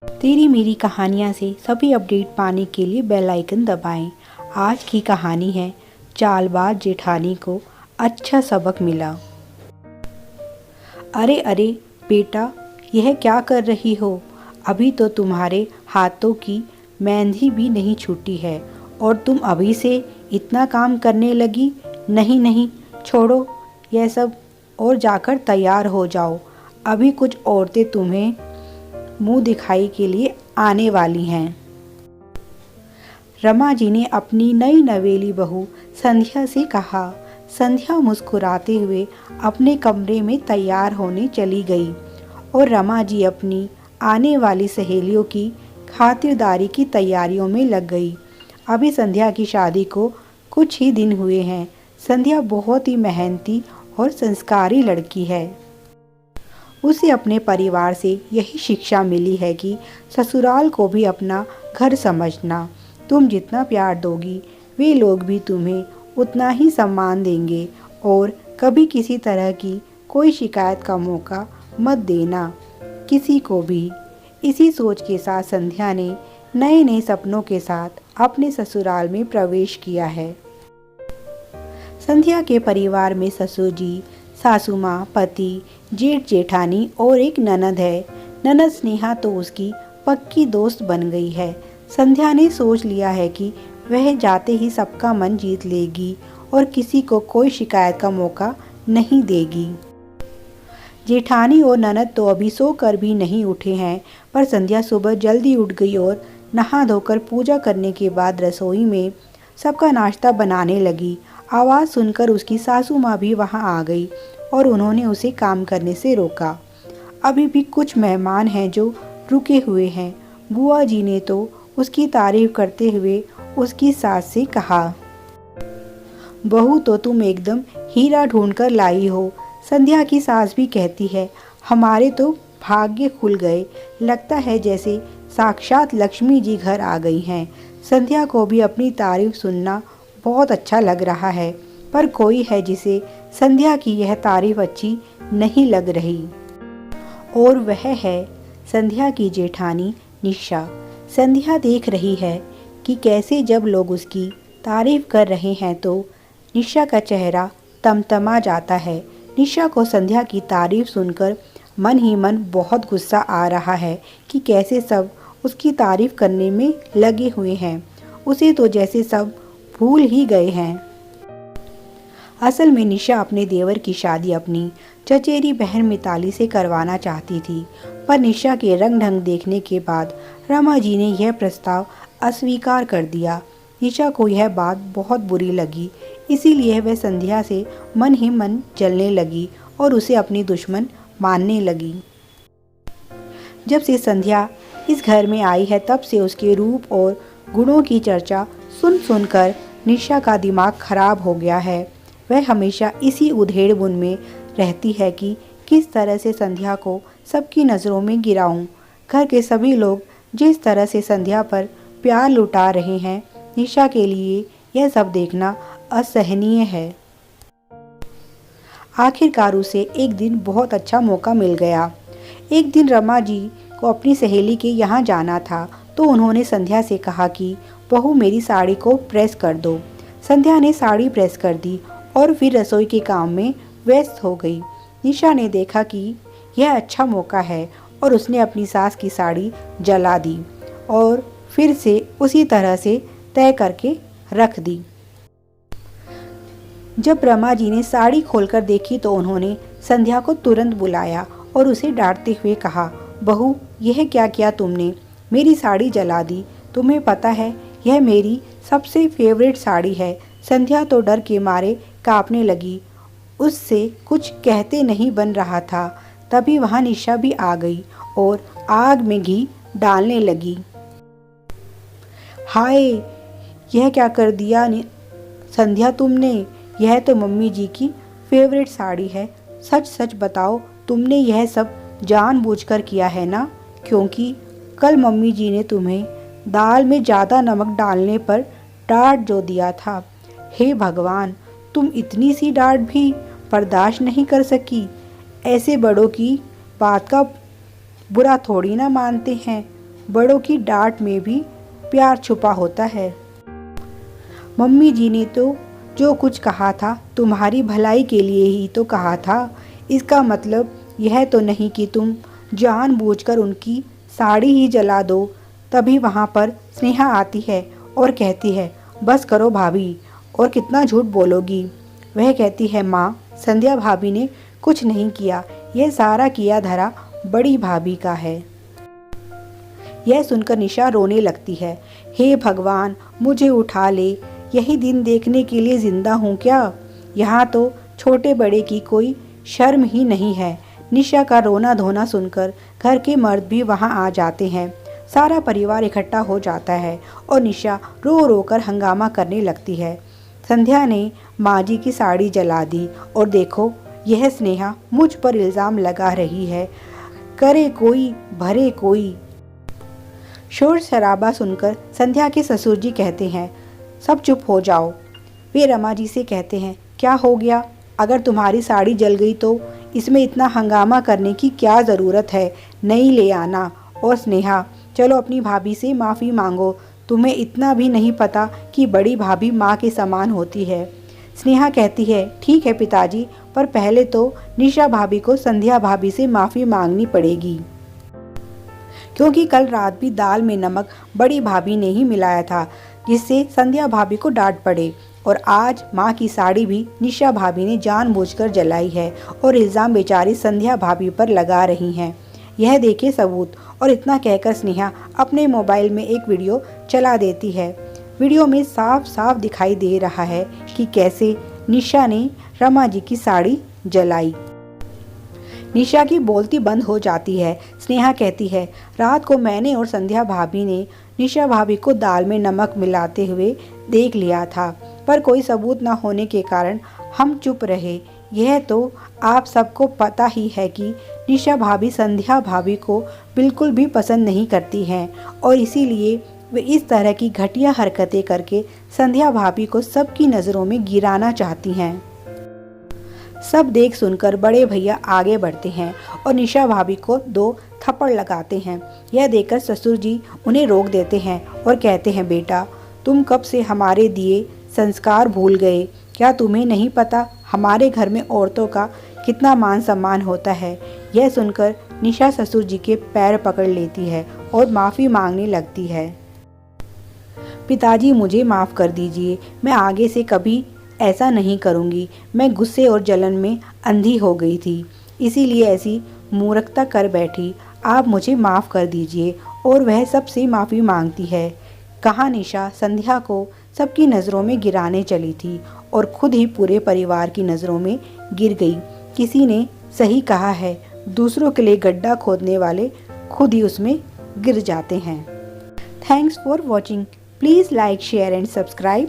तेरी मेरी कहानियाँ से सभी अपडेट पाने के लिए बेल आइकन दबाएं। आज की कहानी है चालबाज जेठानी को अच्छा सबक मिला। अरे अरे बेटा, यह क्या कर रही हो? अभी तो तुम्हारे हाथों की मेहंदी भी नहीं छूटी है और तुम अभी से इतना काम करने लगी। नहीं नहीं, छोड़ो यह सब और जाकर तैयार हो जाओ। अभी कुछ औरतें तुम्हें मुंह दिखाई के लिए आने वाली हैं। रमा जी ने अपनी नई नवेली बहू संध्या से कहा। संध्या मुस्कुराते हुए अपने कमरे में तैयार होने चली गई और रमा जी अपनी आने वाली सहेलियों की खातिरदारी की तैयारियों में लग गई। अभी संध्या की शादी को कुछ ही दिन हुए हैं। संध्या बहुत ही मेहनती और संस्कारी लड़की है। उसे अपने परिवार से यही शिक्षा मिली है कि ससुराल को भी अपना घर समझना। तुम जितना प्यार दोगी वे लोग भी तुम्हें उतना ही सम्मान देंगे और कभी किसी तरह की कोई शिकायत का मौका मत देना किसी को भी। इसी सोच के साथ संध्या ने नए नए सपनों के साथ अपने ससुराल में प्रवेश किया है। संध्या के परिवार में ससुर जी, सासू माँ, पति, जेठ जेठानी और एक ननद है। ननद स्नेहा तो उसकी पक्की दोस्त बन गई है। संध्या ने सोच लिया है कि वह जाते ही सबका मन जीत लेगी और किसी को कोई शिकायत का मौका नहीं देगी। जेठानी और ननद तो अभी सोकर भी नहीं उठे हैं, पर संध्या सुबह जल्दी उठ गई और नहा धोकर पूजा करने के बाद रसोई में सबका नाश्ता बनाने लगी। आवाज़ सुनकर उसकी सासू माँ भी वहाँ आ गई और उन्होंने उसे काम करने से रोका। अभी भी कुछ मेहमान हैं जो रुके हुए हैं। बुआ जी ने तो उसकी तारीफ करते हुए उसकी सास से कहा, बहू तो तुम एकदम हीरा ढूंढकर लाई हो। संध्या की सास भी कहती है, हमारे तो भाग्य खुल गए, लगता है जैसे साक्षात लक्ष्मी जी घर आ गई हैं। संध्या को भी अपनी तारीफ सुनना बहुत अच्छा लग रहा है, पर कोई है जिसे संध्या की यह तारीफ अच्छी नहीं लग रही और वह है संध्या की जेठानी निशा। संध्या देख रही है कि कैसे जब लोग उसकी तारीफ कर रहे हैं तो निशा का चेहरा तमतमा जाता है। निशा को संध्या की तारीफ सुनकर मन ही मन बहुत गुस्सा आ रहा है कि कैसे सब उसकी तारीफ करने में लगे हुए हैं। उसे तो जैसे सब भूल ही गए हैं। असल में निशा अपने देवर की शादी अपनी चचेरी बहन मिताली से करवाना चाहती थी, पर निशा के रंग ढंग देखने के बाद रमा जी ने यह प्रस्ताव अस्वीकार कर दिया। निशा को यह बात बहुत बुरी लगी, इसीलिए वह संध्या से मन ही मन जलने लगी और उसे अपनी दुश्मन मानने लगी। जब से संध्या इस घर में आई है तब से उसके रूप और गुणों की चर्चा सुन सुनकर निशा का दिमाग खराब हो गया है। वह हमेशा इसी उधेड़-बुन में रहती है कि किस तरह से संध्या को सबकी नज़रों में गिराऊं। घर के सभी लोग जिस तरह से संध्या पर प्यार लुटा रहे हैं, निशा के लिए यह सब देखना असहनीय है। आखिरकार उसे एक दिन बहुत अच्छा मौका मिल गया। एक दिन रमा जी को अपनी सहेली के यहाँ जाना था, तो उन्होंने संध्या से कहा कि बहू मेरी साड़ी को प्रेस कर दो। संध्या ने साड़ी प्रेस कर दी और फिर रसोई के काम में व्यस्त हो गई। निशा ने देखा कि यह अच्छा मौका है और उसने अपनी सास की साड़ी जला दी और फिर से उसी तरह से तय करके रख दी। जब रमा जी ने साड़ी खोलकर देखी तो उन्होंने संध्या को तुरंत बुलाया और उसे डांटते हुए कहा, बहू यह क्या किया तुमने? मेरी साड़ी जला दी। तुम्हें पता है यह मेरी सबसे फेवरेट साड़ी है। संध्या तो डर के मारे कांपने लगी। उससे कुछ कहते नहीं बन रहा था। तभी वहाँ निशा भी आ गई और आग में घी डालने लगी। हाय, यह क्या कर दिया संध्या तुमने? यह तो मम्मी जी की फेवरेट साड़ी है। सच सच बताओ, तुमने यह सब जानबूझकर किया है ना? क्योंकि कल मम्मी जी ने तुम्हें दाल में ज़्यादा नमक डालने पर डांट जो दिया था। हे भगवान, तुम इतनी सी डांट भी बर्दाश्त नहीं कर सकी। ऐसे बड़ों की बात का बुरा थोड़ी ना मानते हैं। बड़ों की डांट में भी प्यार छुपा होता है। मम्मी जी ने तो जो कुछ कहा था तुम्हारी भलाई के लिए ही तो कहा था। इसका मतलब यह तो नहीं कि तुम जानबूझकर उनकी साड़ी ही जला दो। तभी वहाँ पर स्नेहा आती है और कहती है, बस करो भाभी, और कितना झूठ बोलोगी। वह कहती है, माँ, संध्या भाभी ने कुछ नहीं किया, यह सारा किया धरा बड़ी भाभी का है। यह सुनकर निशा रोने लगती है। हे भगवान, मुझे उठा ले, यही दिन देखने के लिए जिंदा हूँ क्या? यहाँ तो छोटे बड़े की कोई शर्म ही नहीं है। निशा का रोना धोना सुनकर घर के मर्द भी वहाँ आ जाते हैं। सारा परिवार इकट्ठा हो जाता है और निशा रो रो कर हंगामा करने लगती है। संध्या ने माँ जी की साड़ी जला दी और देखो, यह स्नेहा मुझ पर इल्ज़ाम लगा रही है। करे कोई भरे कोई। शोर शराबा सुनकर संध्या के ससुर जी कहते हैं, सब चुप हो जाओ। वे रमा जी से कहते हैं, क्या हो गया? अगर तुम्हारी साड़ी जल गई तो इसमें इतना हंगामा करने की क्या ज़रूरत है? नई ले आना। और स्नेहा, चलो अपनी भाभी से माफ़ी मांगो। तुम्हें इतना भी नहीं पता कि बड़ी भाभी माँ के समान होती है। स्नेहा कहती है, ठीक है पिताजी, पर पहले तो निशा भाभी को संध्या भाभी से माफ़ी मांगनी पड़ेगी, क्योंकि कल रात भी दाल में नमक बड़ी भाभी ने ही मिलाया था, जिससे संध्या भाभी को डांट पड़े। और आज माँ की साड़ी भी निशा भाभी ने जानबूझकर जलाई है और इल्ज़ाम बेचारी संध्या भाभी पर लगा रही हैं। यह देखे सबूत। और इतना कहकर स्नेहा अपने मोबाइल में एक वीडियो चला देती है। वीडियो में साफ साफ दिखाई दे रहा है कि कैसे निशा ने रमा जी की साड़ी जलाई। निशा की बोलती बंद हो जाती है। स्नेहा कहती है, रात को मैंने और संध्या भाभी ने निशा भाभी को दाल में नमक मिलाते हुए देख लिया था, पर कोई सबूत न होने के कारण हम चुप रहे। यह तो आप सबको पता ही है कि निशा भाभी संध्या भाभी को बिल्कुल भी पसंद नहीं करती हैं और इसीलिए वे इस तरह की घटिया हरकतें करके संध्या भाभी को सबकी नज़रों में गिराना चाहती हैं। सब देख सुनकर बड़े भैया आगे बढ़ते हैं और निशा भाभी को 2 थप्पड़ लगाते हैं। यह देखकर ससुर जी उन्हें रोक देते हैं और कहते हैं, बेटा, तुम कब से हमारे दिए संस्कार भूल गए? क्या तुम्हें नहीं पता हमारे घर में औरतों का कितना मान सम्मान होता है? यह सुनकर निशा ससुर जी के पैर पकड़ लेती है और माफ़ी मांगने लगती है। पिताजी, मुझे माफ़ कर दीजिए, मैं आगे से कभी ऐसा नहीं करूँगी। मैं गुस्से और जलन में अंधी हो गई थी, इसीलिए ऐसी मूर्खता कर बैठी। आप मुझे माफ़ कर दीजिए। और वह सबसे माफ़ी मांगती है। कहाँ निशा संध्या को सबकी नज़रों में गिराने चली थी और खुद ही पूरे परिवार की नज़रों में गिर गई। किसी ने सही कहा है, दूसरों के लिए गड्ढा खोदने वाले खुद ही उसमें गिर जाते हैं। Thanks for watching. Please like, share and subscribe.